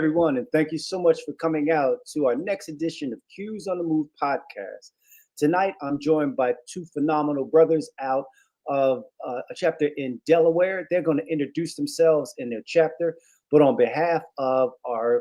everyone, and thank you so much for coming out to our next edition of Q's on the Move podcast. Tonight, I'm joined by two phenomenal brothers out of a chapter in Delaware. They're going to introduce themselves in their chapter, but on behalf of our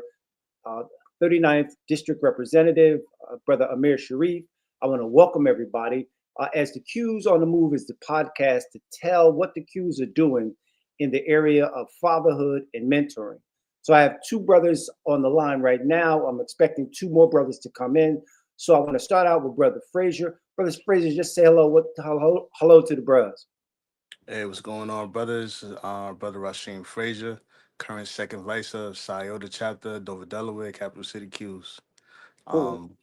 uh, 39th District Representative, Brother Amir Sharif, I want to welcome everybody. As the Q's on the Move is the podcast to tell what the Q's are doing in the area of fatherhood and mentoring. So I have two brothers on the line right now. I'm expecting two more brothers to come in. So I want to start out with Brother Frazier. Brother Frazier, just say hello to the brothers. Hey, what's going on, brothers? Brother Rasheen Frazier, current second vice of Scioto chapter, Dover, Delaware, Capital City Q's. Cool. Um,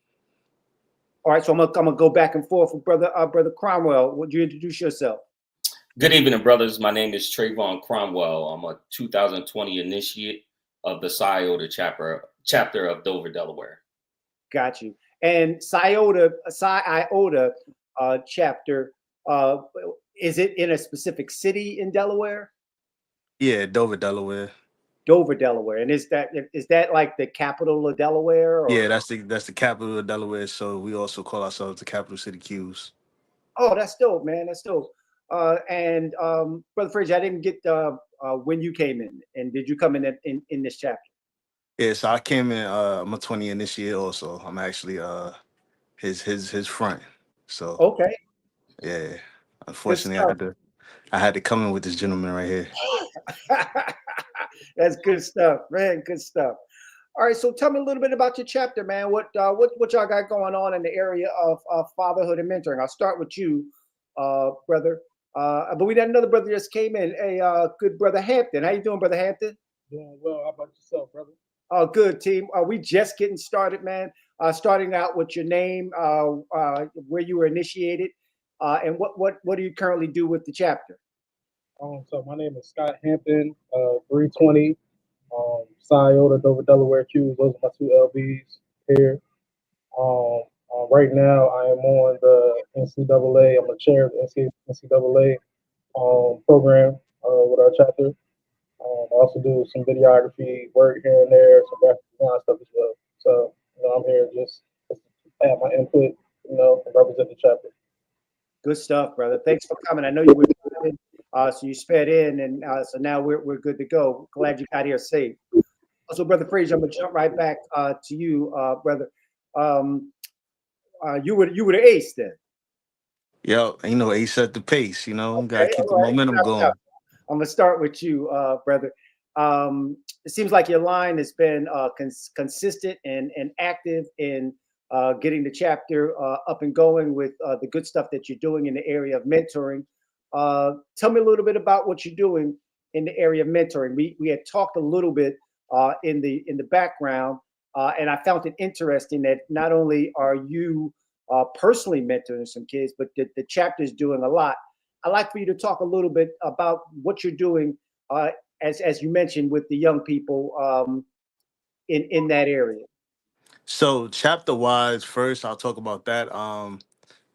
All right, so I'm gonna go back and forth with Brother Cromwell. Would you introduce yourself? Good evening, brothers. My name is Trayvon Cromwell. I'm a 2020 initiate of the Scioto chapter of Dover, Delaware. Got you. And Psi Iota chapter. Uh, is it in a specific city in Delaware? yeah, Dover, Delaware. Dover, Delaware. And is that like the capital of Delaware? Yeah, Or that's the capital of Delaware. So we also call ourselves the Capital City Q's. oh, that's dope, man. That's dope. And Brother Frazier, I didn't get when you came in, and did you come in this chapter? Yeah, so I came in. I'm a 20 initiate. Also, I'm actually his front. So Okay, yeah, good unfortunately, stuff. I had to come in with this gentleman right here. That's good stuff, man. Good stuff. All right, so tell me a little bit about your chapter, man. What y'all got going on in the area of fatherhood and mentoring? I'll start with you, brother. But we got another brother just came in. Hey, good brother Hampton. How you doing, brother Hampton? Doing well. How about yourself, brother? Good team. We just getting started, man. Starting out with your name, where you were initiated, and what do you currently do with the chapter? So my name is Scott Hampton, 320, Scioto, Dover, Delaware Q's. Those are my two LBs here. Right now, I am on the NCAA. I'm the chair of the NCAA program with our chapter. I also do some videography work here and there, some graphic design stuff as well. So, I'm here just to add my input, and represent the chapter. Good stuff, brother. Thanks for coming. I know you were driving, so you sped in, and so now we're good to go. Glad you got here safe. So, brother Frazier, I'm gonna jump right back to you, brother. Um, you were the ace then. Yo, he set the pace. Gotta Okay, keep the all right. momentum going. I'm gonna start with you, brother. It seems like your line has been consistent and active in getting the chapter up and going with the good stuff that you're doing in the area of mentoring. Tell me a little bit about what you're doing in the area of mentoring. We had talked a little bit in the background, and I found it interesting that not only are you personally mentoring some kids, but the chapter is doing a lot. I'd like for you to talk a little bit about what you're doing, as you mentioned, with the young people in that area. So chapter wise, first I'll talk about that.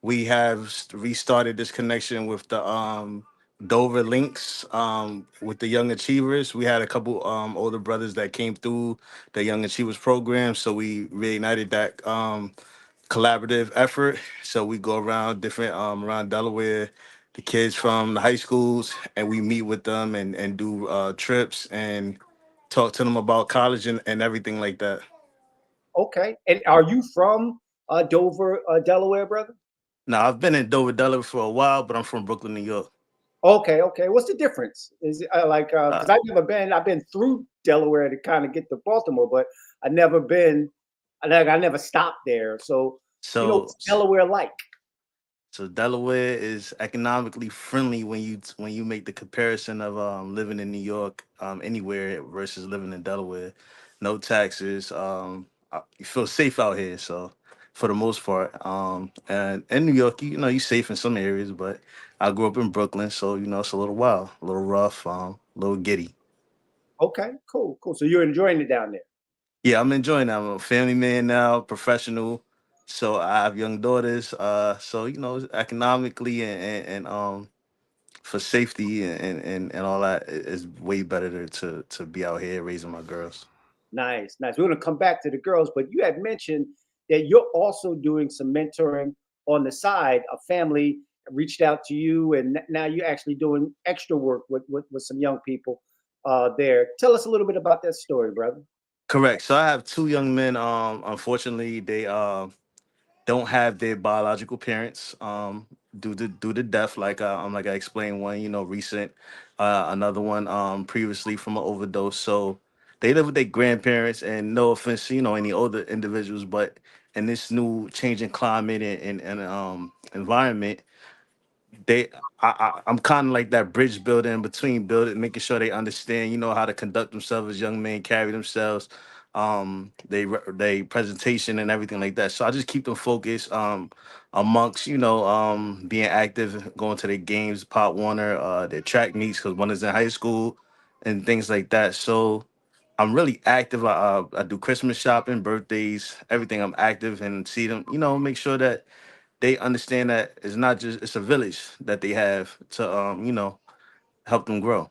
We have restarted this connection with the Dover Links with the Young Achievers. We had a couple older brothers that came through the Young Achievers program, so we reignited that collaborative effort. So we go around different around Delaware, the kids from the high schools, and we meet with them and do trips and talk to them about college and everything like that. Okay, and are you from Dover, Delaware, brother? Now I've been in Dover, Delaware for a while, but I'm from Brooklyn, New York. Okay, okay. What's the difference? Is it like Uh, because I've never been. I've been through Delaware to kind of get to Baltimore, but I never been. I never stopped there. So so what's Delaware like? so Delaware is economically friendly when you make the comparison of living in New York anywhere versus living in Delaware. No taxes. You feel safe out here. So for the most part, and in New York, you're safe in some areas, but I grew up in Brooklyn, so it's a little wild, a little rough, a little giddy. Okay, cool, cool. So you're enjoying it down there. Yeah, I'm enjoying that. I'm a family man now, professional. So I have young daughters. So economically and for safety and all that, it's way better to be out here raising my girls. Nice, nice. We're going to come back to the girls, but you had mentioned that you're also doing some mentoring on the side. A family reached out to you, and now you're actually doing extra work with some young people there. Tell us a little bit about that story, brother. Correct. So I have two young men. Unfortunately, they don't have their biological parents due to death. Like I explained, one recent, another one previously from an overdose. So they live with their grandparents, and no offense to any older individuals, but in this new changing climate and environment, they I'm kind of like that bridge builder in between building, making sure they understand how to conduct themselves as young men, carry themselves, they presentation and everything like that. So I just keep them focused amongst being active, going to their games, Pop Warner, their track meets, because one is in high school and things like that. So I'm really active. I do Christmas shopping, birthdays, everything. I'm active and see them, make sure that they understand that it's not just it's a village that they have to help them grow.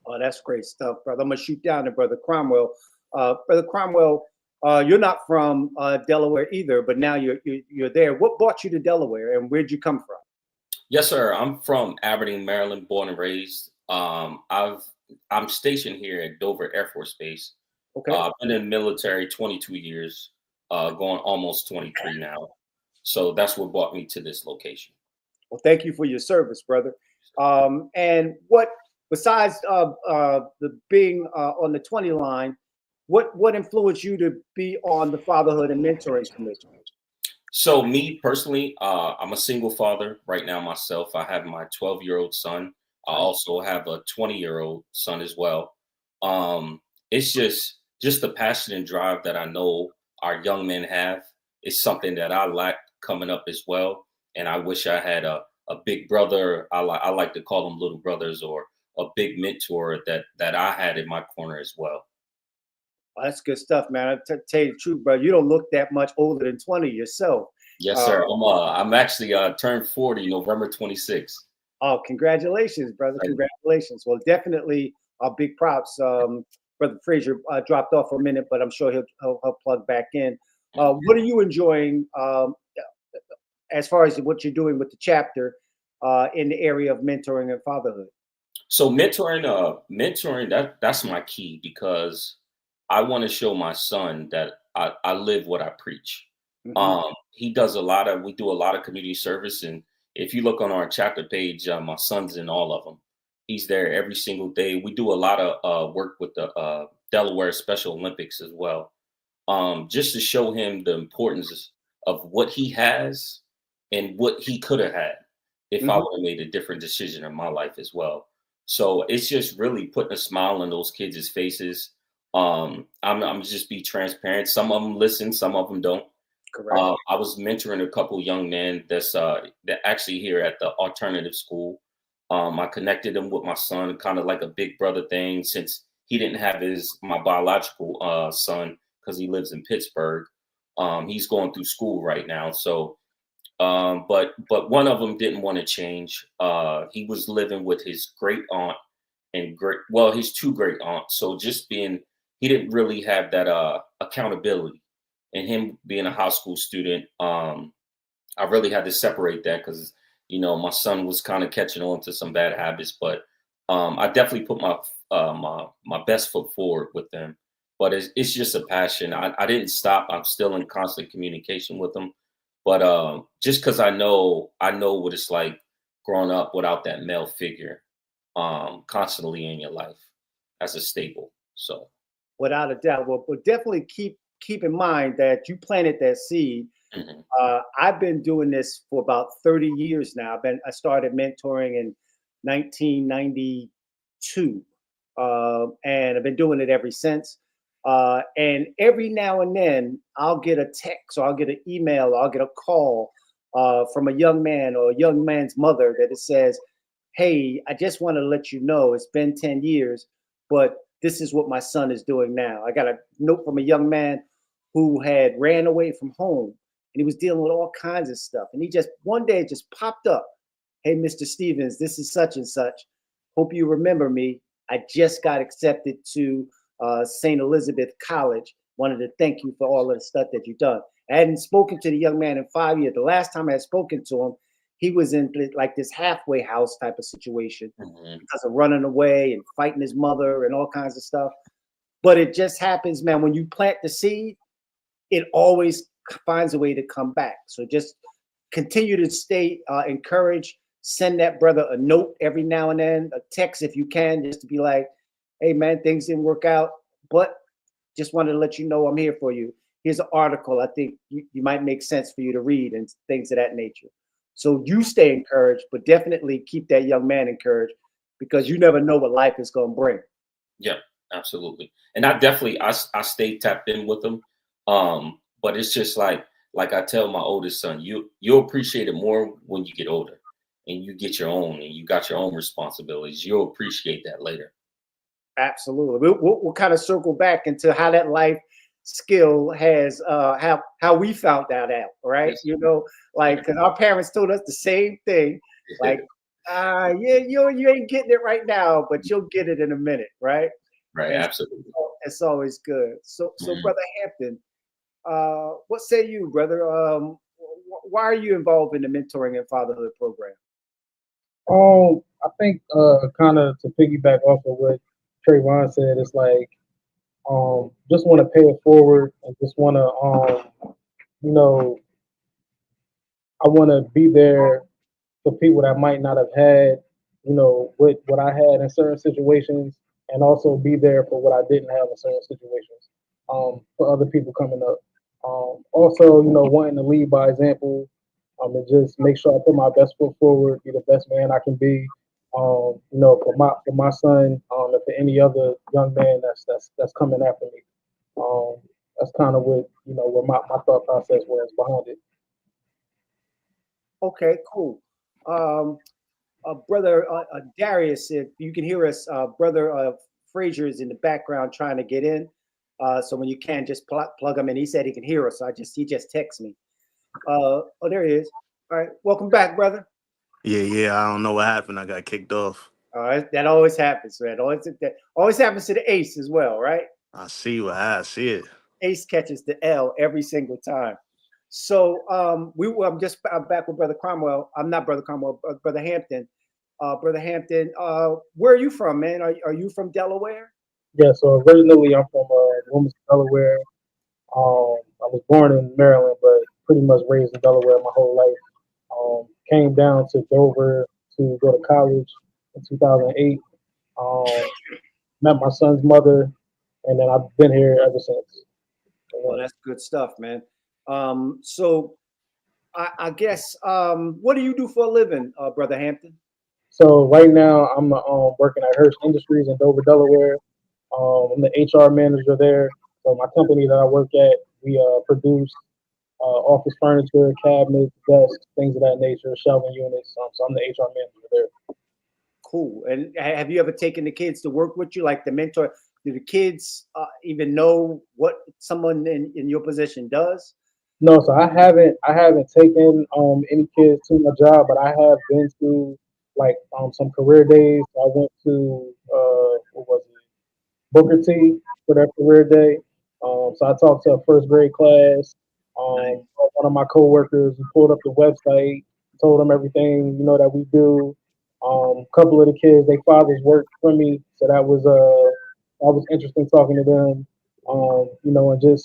Oh, that's great stuff, brother. I'm gonna shoot down to Brother Cromwell. Brother Cromwell, you're not from Delaware either, but now you're there. What brought you to Delaware, and where'd you come from? Yes, sir. I'm from Aberdeen, Maryland, born and raised. I'm stationed here at Dover Air Force Base. Okay. I've been in the military 22 years, going almost 23 now. So that's what brought me to this location. Well, thank you for your service, brother. And what, besides the being on the 20 line, what influenced you to be on the Fatherhood and Mentoring Commission? So me personally, I'm a single father right now myself. I have my 12-year-old son. I also have a 20-year-old son as well. It's just the passion and drive that I know our young men have. It's something that I lack coming up as well. And I wish I had a big brother. I like to call them little brothers, or a big mentor that I had in my corner as well. Oh, that's good stuff, man. I tell you the truth, bro. You don't look that much older than 20 yourself. Yes, sir. I'm actually turned 40 November 26th. Oh, congratulations, brother. Congratulations. Well, definitely big props. Brother Frazier dropped off for a minute, but I'm sure he'll plug back in. What are you enjoying as far as what you're doing with the chapter in the area of mentoring and fatherhood? So mentoring, that's my key, because I want to show my son that I live what I preach. Mm-hmm. We do a lot of community service. And if you look on our chapter page, my son's in all of them. He's there every single day. We do a lot of work with the Delaware Special Olympics as well. Just to show him the importance of what he has and what he could have had if I would have made a different decision in my life as well. So it's just really putting a smile on those kids' faces. I'm just be transparent. Some of them listen, some of them don't. Correct. I was mentoring a couple young men that actually here at the alternative school. I connected them with my son, kind of like a big brother thing, since he didn't have my biological son, because he lives in Pittsburgh. He's going through school right now. So, but one of them didn't want to change. He was living with his great aunt and his two great aunts. So he didn't really have that accountability. And him being a high school student, I really had to separate that, because my son was kind of catching on to some bad habits. But I definitely put my best foot forward with them. But it's just a passion. I didn't stop. I'm still in constant communication with them. But just because I know what it's like growing up without that male figure constantly in your life as a staple. So without a doubt, we'll definitely keep in mind that you planted that seed. Mm-hmm. I've been doing this for about 30 years now. I started mentoring in 1992, and I've been doing it ever since. And every now and then I'll get a text, or I'll get an email, or I'll get a call from a young man or a young man's mother that it says, "Hey, I just want to let you know it's been 10 years, but this is what my son is doing now." I got a note from a young man who had ran away from home, and he was dealing with all kinds of stuff. And he just one day just popped up. "Hey, Mr. Stevens, this is such and such. Hope you remember me. I just got accepted to St. Elizabeth College. Wanted to thank you for all of the stuff that you've done. I hadn't spoken to the young man in 5 years. The last time I had spoken to him, he was in like this halfway house type of situation because of running away and fighting his mother and all kinds of stuff. But it just happens, man, when you plant the seed, it always finds a way to come back. So just continue to stay encouraged. Send that brother a note every now and then, a text if you can, just to be like, hey, man, things didn't work out, but just wanted to let you know I'm here for you. Here's an article I think you might make sense for you to read and things of that nature. So you stay encouraged, but definitely keep that young man encouraged because you never know what life is going to bring. Yeah, absolutely. And I stay tapped in with them. But it's just like I tell my oldest son, you'll appreciate it more when you get older and you get your own and you got your own responsibilities. You'll appreciate that later. Absolutely. We'll kind of circle back into how that life skill has how we found that out, right? Yes. You know, like because our parents told us the same thing, like yeah, you ain't getting it right now, but you'll get it in a minute, right? Right. And absolutely. so, it's always good. So Brother Hampton, what say you, brother? Why are you involved in the mentoring and fatherhood program? I think kind of to piggyback off of what Trayvon said, it's like just want to pay it forward and just want to you know, I want to be there for people that might not have had, you know, what I had in certain situations, and also be there for what I didn't have in certain situations, for other people coming up. Also, you know, wanting to lead by example, and just make sure I put my best foot forward, be the best man I can be. You know, for my son, and for any other young man that's coming after me. That's kind of what my thought process was behind it. Okay, cool. Brother Darius, if you can hear us, brother Frazier is in the background trying to get in. So when you can, just plug him in. He said he can hear us. So he just texted me. Oh, there he is. All right, welcome back, brother. Yeah. I don't know what happened. I got kicked off. All right, that always happens, man. That always happens to the ace as well, right? I see it. Ace catches the L every single time. So I'm back with Brother Cromwell. I'm not Brother Cromwell, Brother Hampton. Brother Hampton, where are you from, man? Are you from Delaware? Yeah, so originally I'm from Wilmington, Delaware. I was born in Maryland, but pretty much raised in Delaware my whole life. Came down to Dover to go to college in 2008. Met my son's mother, and then I've been here ever since. Well, that's good stuff, man. So I guess, what do you do for a living, Brother Hampton? So right now I'm working at Hearst Industries in Dover, Delaware. I'm the HR manager there. So my company that I work at, we produce office furniture, cabinets, desks, things of that nature, shelving units. So I'm the HR manager there. Cool. And have you ever taken the kids to work with you, like the mentor? Do the kids even know what someone in your position does? No, so I haven't taken any kids to my job, but I have been to like some career days. I went to what was it, Booker T for that career day. So I talked to a first grade class. Nice. One of my coworkers, we pulled up the website, told them everything that we do. A couple of the kids, their fathers worked for me, so that was interesting talking to them. And just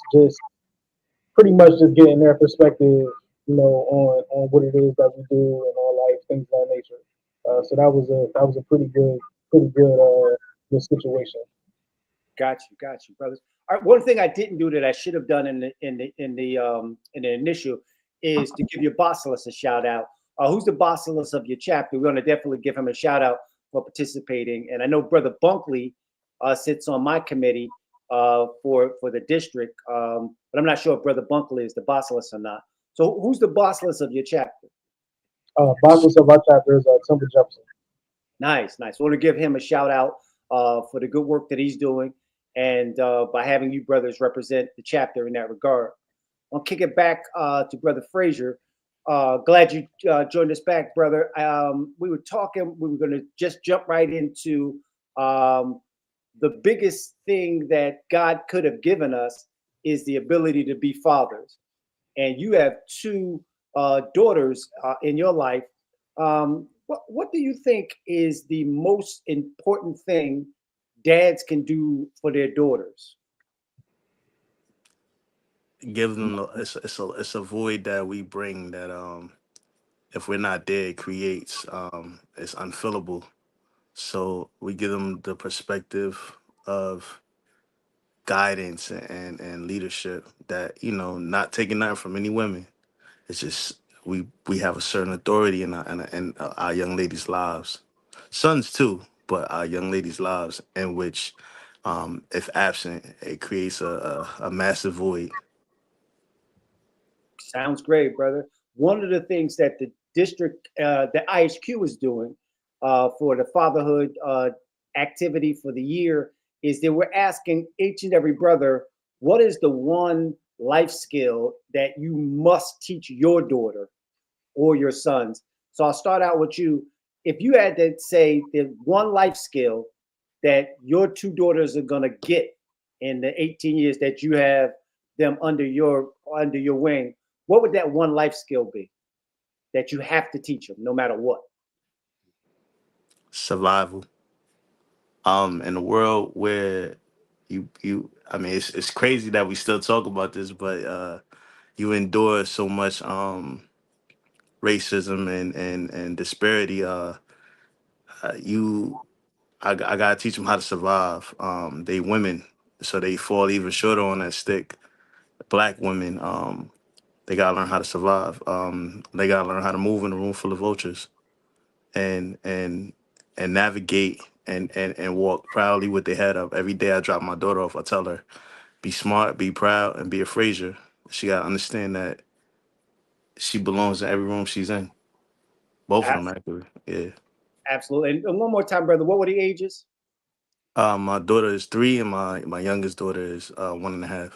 pretty much just getting their perspective, on what it is that we do in our life, things of that nature. So that was a pretty good good situation. Got you, brothers. All right, one thing I didn't do that I should have done in the initial is to give your Basilis a shout out. Who's the Basilis of your chapter? We're going to definitely give him a shout out for participating. And I know Brother Bunkley sits on my committee for the district, but I'm not sure if Brother Bunkley is the Basilis or not. So who's the Basilis of your chapter? Basilis of our chapter is Temple Jefferson. Nice. I want to give him a shout out for the good work that he's doing, and by having you brothers represent the chapter in that regard. I'll kick it back to Brother Frazier. Glad you joined us back, brother. We were talking. We were going to just jump right into the biggest thing that God could have given us is the ability to be fathers. And you have two daughters in your life. What do you think is the most important thing dads can do for their daughters? Give them it's a void that we bring that if we're not there, it creates it's unfillable. So we give them the perspective of guidance and leadership that, not taking nothing from any women. It's just we have a certain authority in our young ladies' lives, sons too, but our young ladies' lives, in which, if absent, it creates a massive void. Sounds great, brother. One of the things that the district, the IHQ is doing for the fatherhood activity for the year is that we're asking each and every brother, what is the one life skill that you must teach your daughter or your sons? So I'll start out with you. If you had to say the one life skill that your two daughters are going to get in the 18 years that you have them under your wing, what would that one life skill be that you have to teach them no matter what? Survival. In a world where I mean, it's crazy that we still talk about this, but you endure so much racism and disparity. You I gotta teach them how to survive. They women, so they fall even shorter on that stick. Black women, they gotta learn how to survive. They gotta learn how to move in a room full of vultures and navigate and walk proudly with their head up. Every day I drop my daughter off, I tell her, be smart, be proud, and be a Fraser. She gotta understand that she belongs in every room she's in. Both of them, actually. Yeah. Absolutely. And one more time, brother, what were the ages? My daughter is 3, and my youngest daughter is 1.5.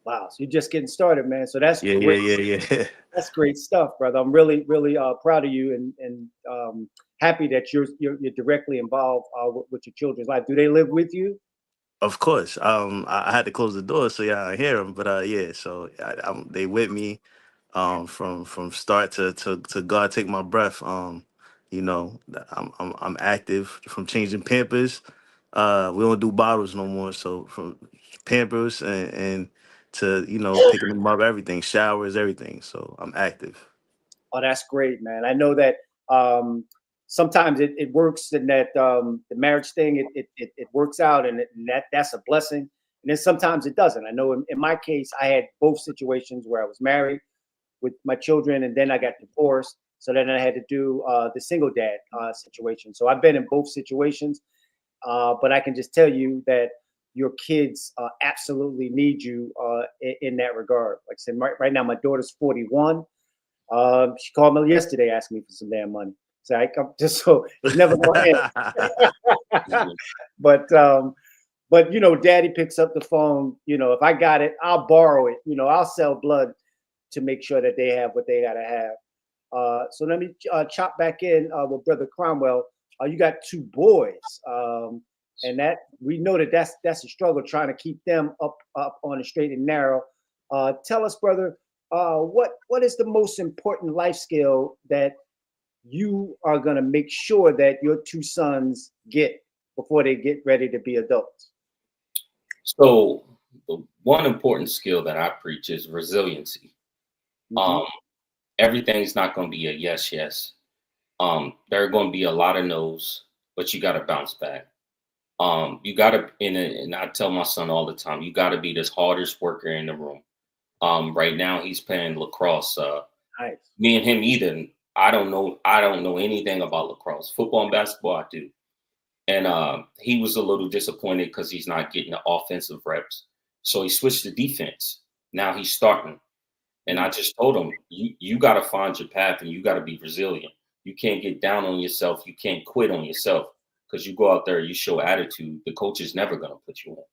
Wow, so you're just getting started, man. So that's Yeah, great. yeah. That's great stuff, brother. I'm really, really proud of you and happy that you're directly involved with your children's life. Do they live with you? Of course. I had to close the door so y'all hear them, but yeah. So they with me, from start to God take my breath. You know, I'm active from changing Pampers. We don't do bottles no more. So from Pampers and to picking them up, everything, showers, everything. So I'm active. Oh, that's great, man. I know that sometimes it works in that the marriage thing, it works out and that's a blessing. And then sometimes it doesn't. I know in my case, I had both situations where I was married with my children and then I got divorced. So then I had to do the single dad situation. So I've been in both situations, but I can just tell you that your kids absolutely need you in that regard. Like I said, right now, my daughter's 41. She called me yesterday, asking me for some damn money. So I come just so it's never going to end. But daddy picks up the phone. If I got it, I'll borrow it. I'll sell blood to make sure that they have what they gotta have. So let me chop back in with Brother Cromwell. You got 2 boys, and that we know that's a struggle trying to keep them up on the straight and narrow. Tell us, brother, what is the most important life skill that you are going to make sure that your 2 sons get before they get ready to be adults? So the one important skill that I preach is resiliency. Mm-hmm. Everything's not going to be a yes. There are going to be a lot of no's, but you got to bounce back. You got to, and I tell my son all the time, you got to be the hardest worker in the room. Right now he's playing lacrosse. Nice. Me and him either. I don't know anything about lacrosse. Football and basketball I do. And he was a little disappointed because he's not getting the offensive reps. So he switched to defense. Now he's starting. And I just told him, you got to find your path and you got to be resilient. You can't get down on yourself. You can't quit on yourself because you go out there, you show attitude. The coach is never going to put you in.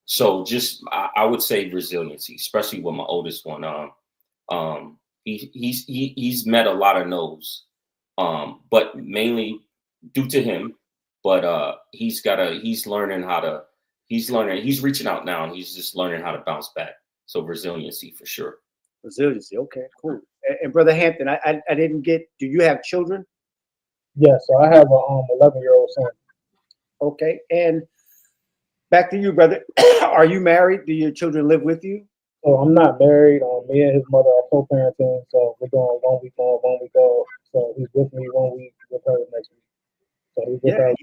So just, I would say resiliency, especially with my oldest one. He's met a lot of no's, but mainly due to him. But he's learning how to he's learning. He's reaching out now, and he's just learning how to bounce back. So resiliency for sure. Resiliency. Okay, cool. And Brother Hampton, I didn't get. Do you have children? Yeah, so I have a 11-year-old son. Okay, and back to you, brother. Are you married? Do your children live with you? So I'm not married. Me and his mother are co-parenting, so we're doing 1 week on, 1 week off. So he's with me 1 week, with her next week. So he's with Yeah, her.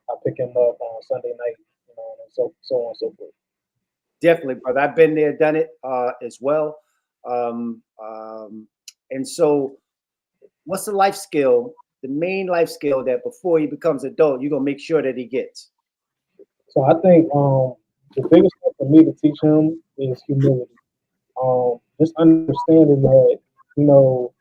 I pick him up on Sunday night, and so on and so forth. definitely, brother. I've been there, done it as well. Um, um, and so, what's the life skill, the main life skill that before he becomes adult, you're gonna make sure that he gets? So I think the biggest thing for me to teach him is humility. Just understanding that you know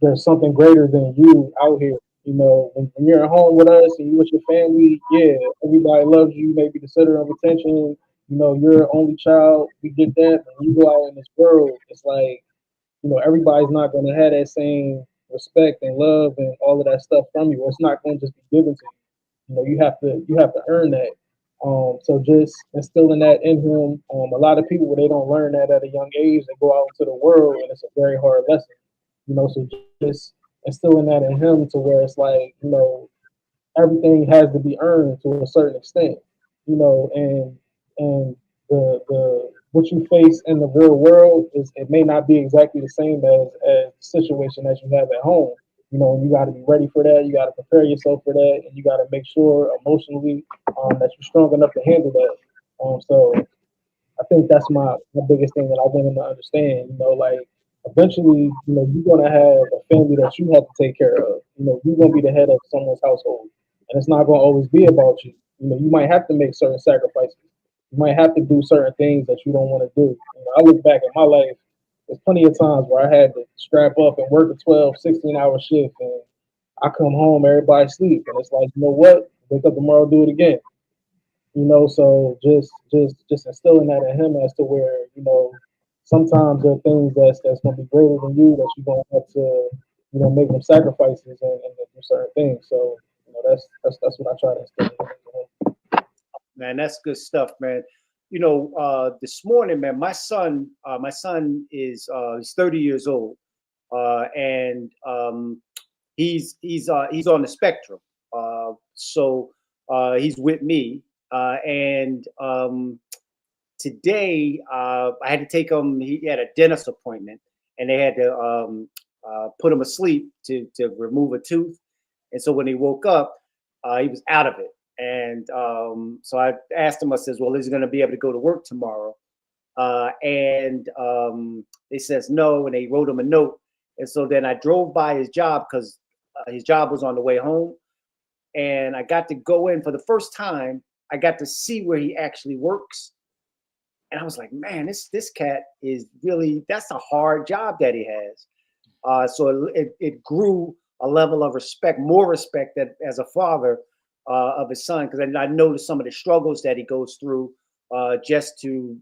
there's something greater than you out here. When you're at home with us and you with your family, yeah, everybody loves you, maybe the center of attention. You're an only child. We get that. When you go out in this world, it's like, everybody's not going to have that same respect and love and all of that stuff from you. It's not going to just be given to you. You have to earn that. So just instilling that in him. A lot of people, they don't learn that at a young age. They go out into the world, and it's a very hard lesson. So just instilling that in him to where it's like, everything has to be earned to a certain extent. And the what you face in the real world is, it may not be exactly the same as the situation that you have at home. You got to be ready for that. You got to prepare yourself for that, and you got to make sure emotionally that you're strong enough to handle that. So I think that's my biggest thing that I want them to understand. Like, eventually, you're gonna have a family that you have to take care of. You're gonna be the head of someone's household, and it's not gonna always be about you. You might have to make certain sacrifices. You might have to do certain things that you don't want to do. I look back at my life. There's plenty of times where I had to strap up and work a 12, 16-hour shift, and I come home, everybody sleep, and it's like, you know what? Wake up tomorrow, do it again. So just instilling that in him as to where, sometimes there are things that's gonna be greater than you, that you're gonna have to, make them sacrifices and do certain things. So, that's what I try to instill in him. Man, that's good stuff, man. This morning, man, my son is he's 30 years old, and he's on the spectrum. So he's with me, and today I had to take him. He had a dentist appointment, and they had to put him asleep to remove a tooth. And so when he woke up, he was out of it. And so I asked him. I says, "Well, is he going to be able to go to work tomorrow?" And they says no, and they wrote him a note. And so then I drove by his job because his job was on the way home, and I got to go in for the first time. I got to see where he actually works, and I was like, man, this cat is really, that's a hard job that he has. So it grew a level of respect, more respect that as a father of his son, because I noticed some of the struggles that he goes through just to,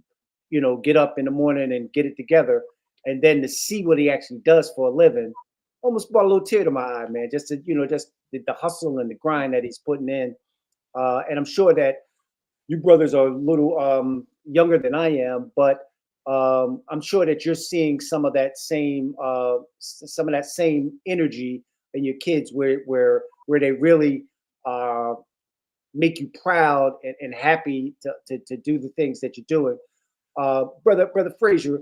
get up in the morning and get it together, and then to see what he actually does for a living, almost brought a little tear to my eye, man. Just to, just the hustle and the grind that he's putting in, and I'm sure that you brothers are a little younger than I am, but I'm sure that you're seeing some of that same energy in your kids, where they really make you proud and happy to do the things that you're doing. Brother Frazier,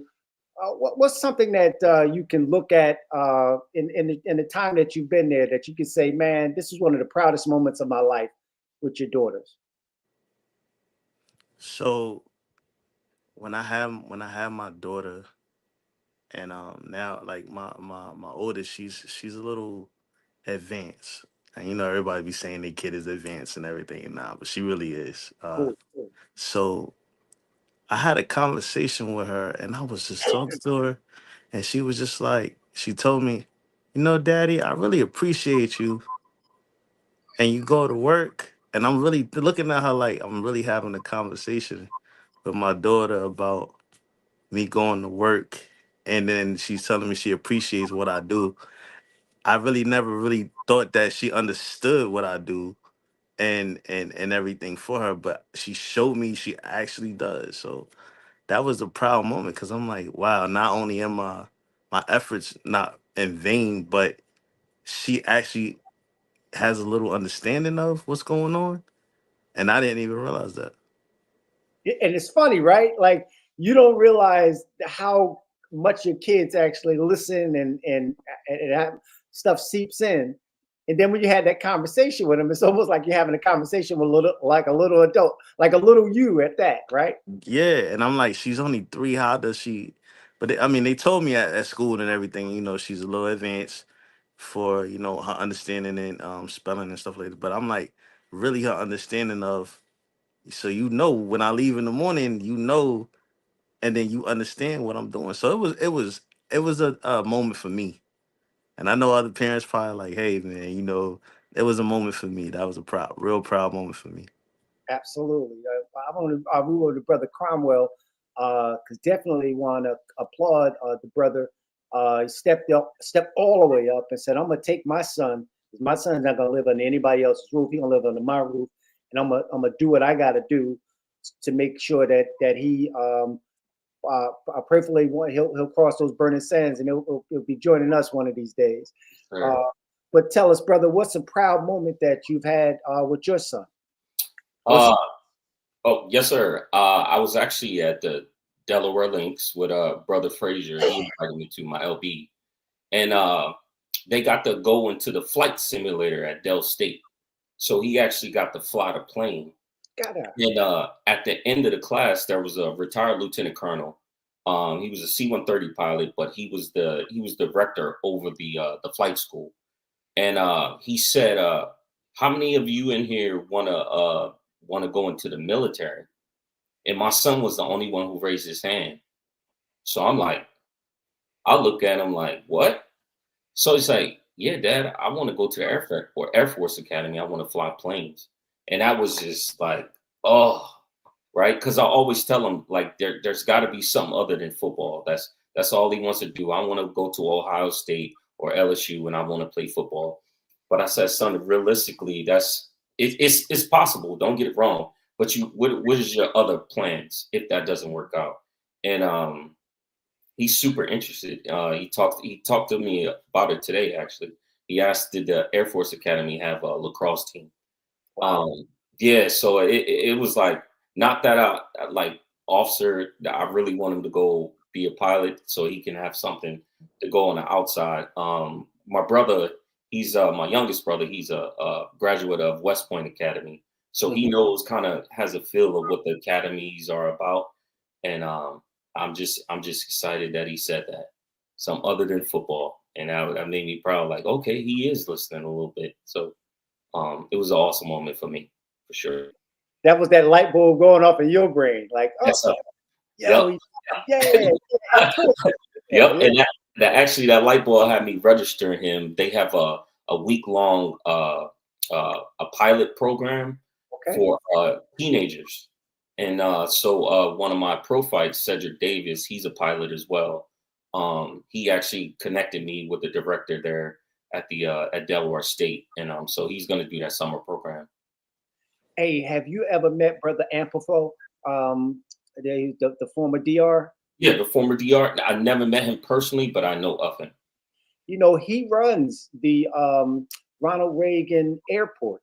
what's something that you can look at in the time that you've been there, that you can say, man, this is one of the proudest moments of my life with your daughters? So when I have my daughter, and now, like, my oldest, she's a little advanced. And everybody be saying their kid is advanced and everything now, but she really is. Cool, cool. So I had a conversation with her, and I was just talking to her, and she was just like, she told me, Daddy, I really appreciate you, and you go to work, and I'm really looking at her like I'm really having a conversation with my daughter about me going to work, and then she's telling me she appreciates what I do. I really never really thought that she understood what I do, and everything for her, but she showed me she actually does. So that was a proud moment because I'm like, wow, not only am my efforts not in vain, but she actually has a little understanding of what's going on. And I didn't even realize that. And it's funny, right? Like you don't realize how much your kids actually listen and have, stuff seeps in. And then when you had that conversation with them, it's almost like you're having a conversation with a little adult, like a little you at that, right? Yeah, and I'm like, she's only 3. How does she? But I mean, they told me at school and everything. She's a little advanced for her understanding and spelling and stuff like that. But I'm like, really, her understanding of. So when I leave in the morning, and then you understand what I'm doing. So it was a moment for me, and I know other parents probably like, hey man, it was a moment for me. That was a real proud moment for me. Absolutely. I want to agree with the brother Cromwell, because definitely want to applaud the brother. He stepped all the way up and said, "I'm gonna take my son. 'Cause my son's not gonna live under anybody else's roof. He gonna live under my roof, and I'm gonna do what I got to do to make sure that he prayerfully he'll cross those burning sands and he'll be joining us one of these days." Sure. But tell us, brother, what's a proud moment that you've had with your son? Oh, yes, sir. I was actually at the Delaware Links with brother Frazier. He invited me to my LB, and they got to go into the flight simulator at Dell State. So he actually got to fly the plane. And at the end of the class, there was a retired lieutenant colonel. He was a C-130 pilot, but he was the director over the flight school. And he said, "How many of you in here want to go into the military?" And my son was the only one who raised his hand. So I'm like, I look at him like, what? So he's like, "Yeah, Dad, I want to go to the Air Force Academy. I want to fly planes." And that was just like, oh, right? Because I always tell him like there's got to be something other than football. That's all he wants to do. I want to go to Ohio State or LSU and I want to play football. But I said, son, realistically, it's possible. Don't get it wrong. But what is your other plans if that doesn't work out? And he's super interested. He talked to me about it today. Actually, he asked, did the Air Force Academy have a lacrosse team? Yeah, so it was like not that I like officer. I really want him to go be a pilot so he can have something to go on the outside. My brother, he's my youngest brother. He's a graduate of West Point Academy, so he knows has a feel of what the academies are about. And I'm just excited that he said that some other than football, and that made me proud. Like, okay, he is listening a little bit. So it was an awesome moment for me, for sure. That was that light bulb going off in your brain, like, oh, Yes, yo, yeah. Yep, and that actually that light bulb had me registering him. They have a week-long a pilot program for teenagers, and so one of my pro fights, Cedric Davis, he's a pilot as well. He actually connected me with the director there at Delaware State, and so he's going to do that summer program. Hey, have you ever met Brother Amplifo, the former DR? Yeah, the former DR. I never met him personally, but I know of him. He runs the Ronald Reagan Airport.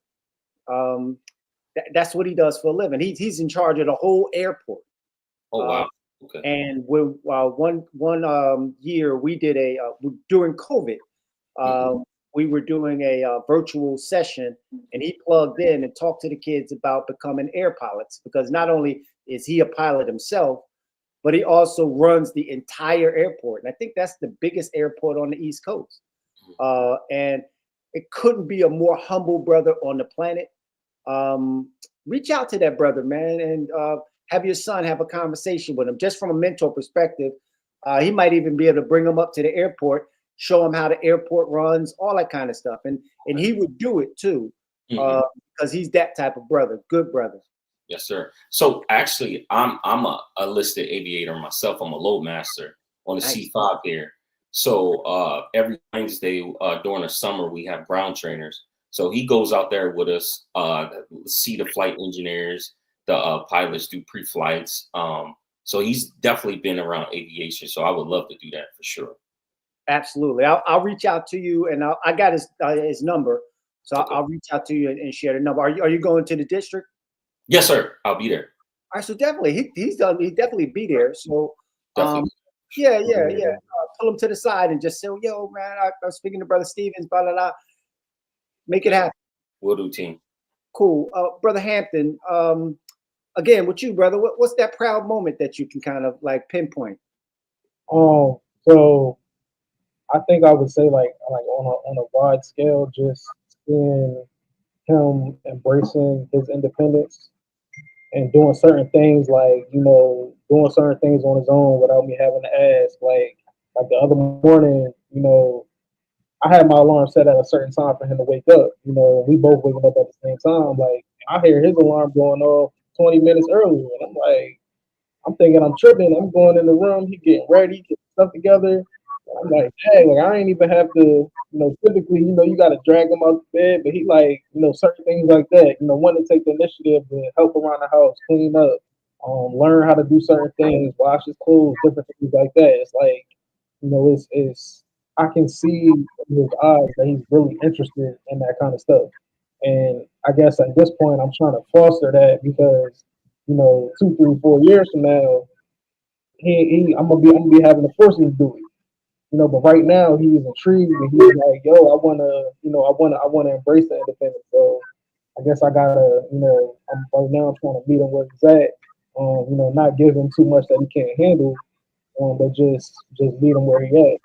That's what he does for a living. He's in charge of the whole airport. Oh wow! Okay. And one year we did during COVID. We were doing a virtual session, and he plugged in and talked to the kids about becoming air pilots, because not only is he a pilot himself, but he also runs the entire airport. And I think that's the biggest airport on the East Coast. And it couldn't be a more humble brother on the planet. Reach out to that brother, man, and have your son have a conversation with him, just from a mentor perspective. He might even be able to bring him up to the airport, show him how the airport runs, all that kind of stuff. And he would do it too, because he's that type of brother, good brother. Yes, sir. So actually, I'm a listed aviator myself. I'm a load master on the C5 here. So every Wednesday during the summer, we have ground trainers. So he goes out there with us, see the flight engineers, the pilots do pre-flights. So he's definitely been around aviation. So I would love to do that for sure. Absolutely. I'll reach out to you, and I got his number, so Okay. I'll reach out to you and share the number. Are you going to the district? Yes, sir. I'll be there. All right, so definitely he'd definitely be there. So Definitely. yeah. Pull him to the side and just say, yo, man, I'm speaking to Brother Stevens, blah blah blah. Make it happen. We'll do, team. Cool. Brother Hampton, again with you, brother, what's that proud moment that you can kind of like pinpoint? So I think I would say like on a wide scale, just seeing him embracing his independence and doing certain things, like, you know, doing certain things on his own without me having to ask. Like the other morning, you know, I had my alarm set at a certain time for him to wake up. You know, we both waking up at the same time. Like, I hear his alarm going off 20 minutes earlier, and I'm like, I'm thinking I'm tripping. I'm going in the room, he getting ready, getting stuff together. I'm like, dang, like I ain't even have to, you know, typically, you know, you got to drag him out the bed, but he like, you know, certain things like that, you know, want to take the initiative to help around the house, clean up, learn how to do certain things, wash his clothes, different things like that. It's like, you know, it's I can see in his eyes that he's really interested in that kind of stuff. And I guess at this point, I'm trying to foster that because, you know, 2, 3, 4 years from now, I'm gonna be having to force him to do it. You know, but right now he's intrigued and he's like, yo, I wanna embrace the independence. So I guess I gotta, you know, right now I'm trying to meet him where he's at. You know, not give him too much that he can't handle, but just meet him where he at.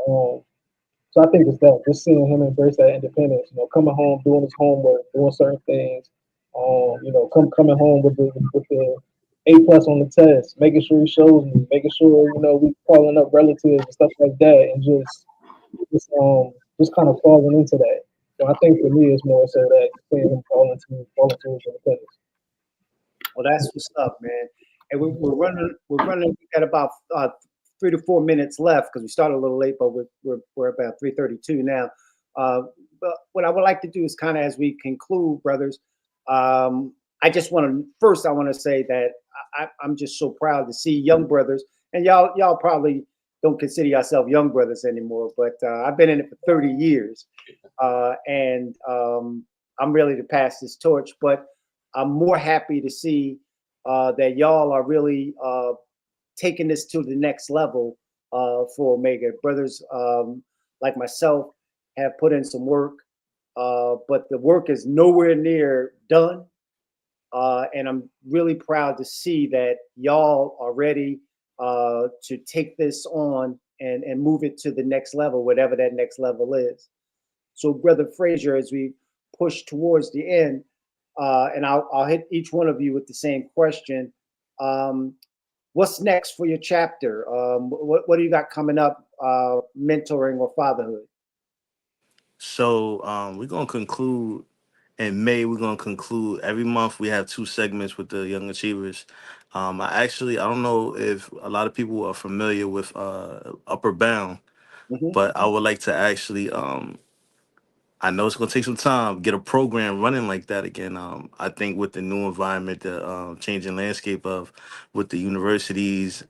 So I think it's that, just seeing him embrace that independence, you know, coming home, doing his homework, doing certain things, you know, coming home with the A+ on the test, making sure he shows me, making sure, you know, we calling up relatives and stuff like that, and just kind of falling into that. So I think for me, it's more so that seeing him fall into his independence. Well, that's what's up, man. And we're running. We got about 3 to 4 minutes left because we started a little late, but we're about 3:32 now. But what I would like to do is kind of, as we conclude, brothers, I just want to first, I want to say that I'm just so proud to see young brothers, and y'all probably don't consider yourself young brothers anymore, but I've been in it for 30 years, and I'm ready to pass this torch. But I'm more happy to see that y'all are really taking this to the next level for Omega. Brothers like myself have put in some work, but the work is nowhere near done. And I'm really proud to see that y'all are ready to take this on and move it to the next level, whatever that next level is. So, Brother Frazier, as we push towards the end, and I'll hit each one of you with the same question. What's next for your chapter? What do you got coming up, mentoring or fatherhood? So we're gonna conclude in May. We're gonna conclude every month. We have 2 segments with the Young Achievers. I don't know if a lot of people are familiar with Upper Bound, but I would like to actually I know it's gonna take some time, get a program running like that again. I think with the new environment, the changing landscape of with the universities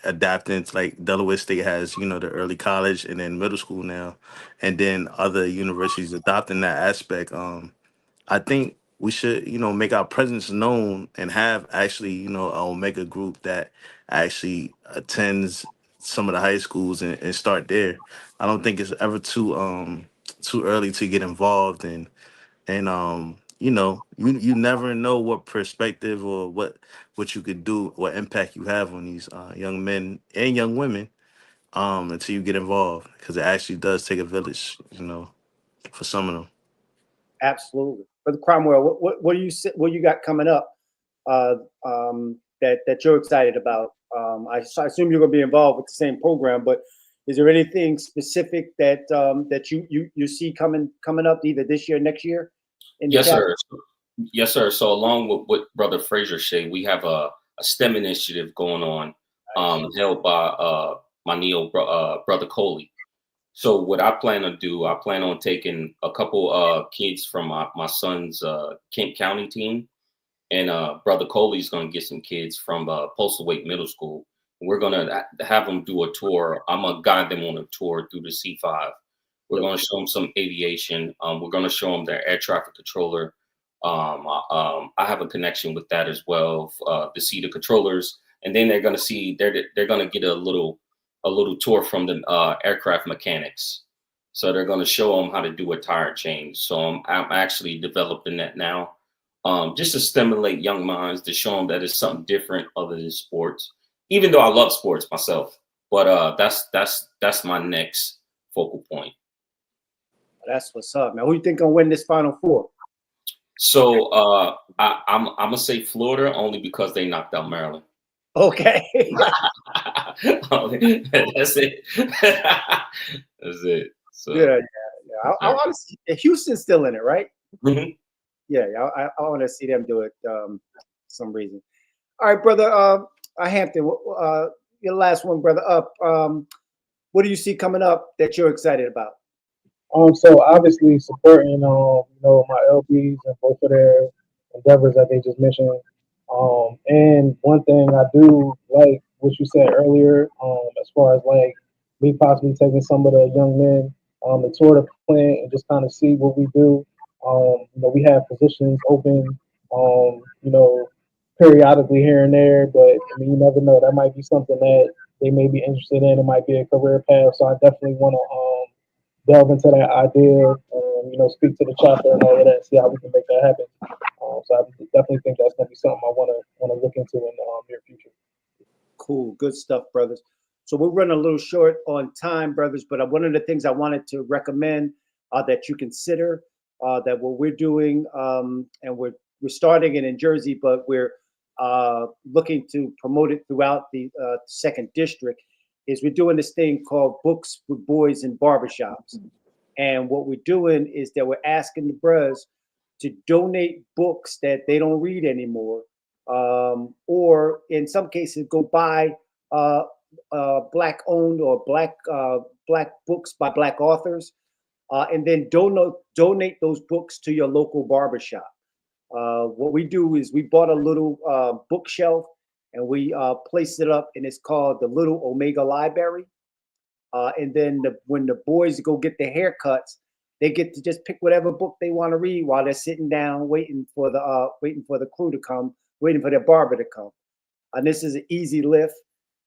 adapting to, like Delaware State has, you know, the early college and then middle school now, and then other universities adopting that aspect. I think we should, you know, make our presence known and have actually, you know, a Omega group that actually attends some of the high schools and start there. I don't think it's ever too early to get involved and you know, you never know what perspective or what you could do, what impact you have on these young men and young women until you get involved, because it actually does take a village, you know, for some of them. Absolutely. Brother Cromwell, what do you got coming up that you're excited about? I assume you're going to be involved with the same program, but is there anything specific that that you see coming up either this year, next year? Yes, sir. Yes, sir. So along with what Brother Frazier said, we have a STEM initiative going on, held by my Brother Coley. So what I plan to do, I plan on taking a couple kids from my son's Kent County team, and Brother Coley's gonna get some kids from Postal Wake Middle School. We're gonna have them do a tour. I'm gonna guide them on a tour through the C5. We're gonna show them some aviation. We're gonna show them their air traffic controller. I have a connection with that as well to see the controllers, and then they're gonna get a little tour from the aircraft mechanics. So they're gonna show them how to do a tire change. So I'm actually developing that now. Just to stimulate young minds, to show them that it's something different other than sports. Even though I love sports myself, but that's my next focal point. That's what's up, man. Who you think gonna win this Final Four? So I'm gonna say Florida only because they knocked out Maryland. Okay. That's it. That's it. So, Yeah. I want to see Houston's still in it, right? mhm. Yeah, I want to see them do it. Some reason. All right, brother. Hampton, your last one, brother. Up. What do you see coming up that you're excited about? So obviously supporting, my LBs and both of their endeavors that they just mentioned. And one thing I do like what you said earlier, as far as like me possibly taking some of the young men to tour the plant and just kind of see what we do. We have positions open, periodically here and there, but I mean, you never know. That might be something that they may be interested in. It might be a career path. So I definitely want to delve into that idea, speak to the chapter and all of that, see how we can make that happen. So I definitely think that's going to be something I want to look into in the near future. Cool, good stuff, brothers. So we're running a little short on time, brothers. But one of the things I wanted to recommend that you consider that what we're doing, and we're starting it in Jersey, but we're looking to promote it throughout the second district, is we're doing this thing called Books with Boys in Barbershops. And what we're doing is that we're asking the bros to donate books that they don't read anymore, or in some cases go buy black owned or black books by black authors, and then donate those books to your local barbershop. What we do is we bought a little bookshelf and we placed it up, and it's called the Little Omega Library. And then when the boys go get their haircuts, they get to just pick whatever book they want to read while they're sitting down waiting for the crew to come, waiting for their barber to come. And this is an easy lift,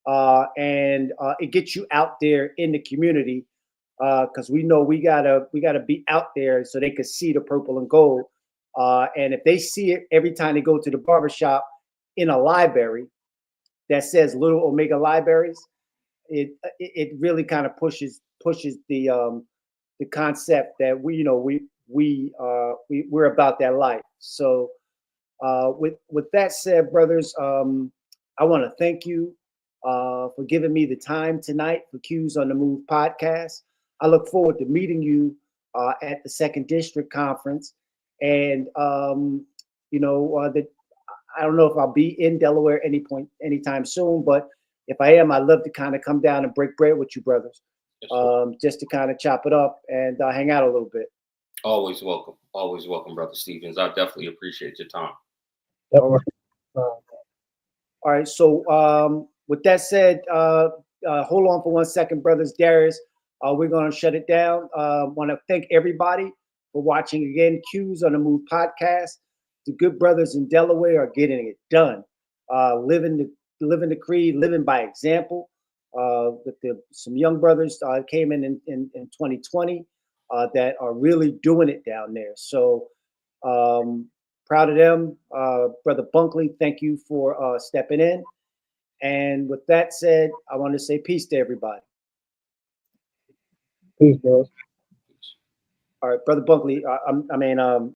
and it gets you out there in the community, because we know we gotta be out there so they can see the purple and gold. And if they see it every time they go to the barbershop in a library that says Little Omega Libraries, it really kind of pushes the concept that we're about that life. So with that said, brothers, I want to thank you for giving me the time tonight for Q's on the Move podcast. I look forward to meeting you at the Second District Conference, and that I don't know if I'll be in Delaware anytime soon, but if I am, I'd love to kind of come down and break bread with you, brothers, just to kind of chop it up and hang out a little bit. Always welcome, Brother Stevens. I definitely appreciate your time. All right. So with that said, hold on for 1 second, brothers. Darius, we're going to shut it down. Want to thank everybody for watching again. Q's on the Move podcast. The good brothers in Delaware are getting it done, living the creed, living by example. With some young brothers came in 2020 that are really doing it down there. So proud of them. Brother Bunkley, thank you for stepping in. And with that said, I want to say peace to everybody. Peace, bros. All right, Brother Bunkley,